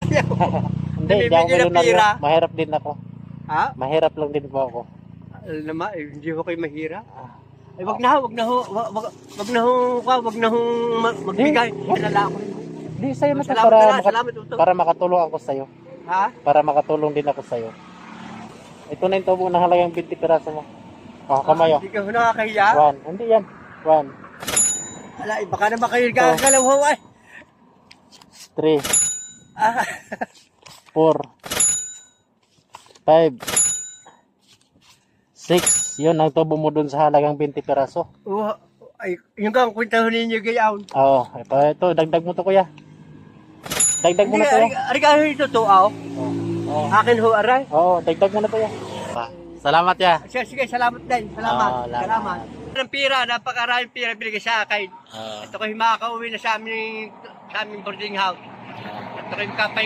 Hindi, hindi ako Namimigay ng milyonaryo. pira. Mahirap din ako. Ha? Mahirap lang din po ako. Alam naman, hindi ko kayo mahira. Ah. Ay, wag na ho, wag na ho magbigay. Nalala ko rin. Hindi, sa'yo na to Salamat para, na, salamat ito. para makatulong ako sa'yo. Ha? Para makatulong din ako sa'yo. Ito na yung tubo ng halagang 20 piraso mo. Oh, kamay oh. Hindi ka ho nakakahiya. 1. Hindi yan. 1, Ala, baka naman kayo gagalaw ho ay. 3, Ah, 4, 5, 6. Yun ang tubo mo dun sa halagang 20 piraso. ay, yung kang kwentaho ninyo gayaw. Oo. Ito, dagdag mo to kuya. Dagdag mo Hindi, na to. arigaho ito to, aw. Oo. Akin ho, aray. Oo, dagdag mo na to. Salamat ya. Sige, salamat din. Salamat. Salamat. Salamat. Ng pira, napakaraming pira binigay sa akin. Ito ko makakauwi na sa aming boarding house. Ito ko yung kapahinga.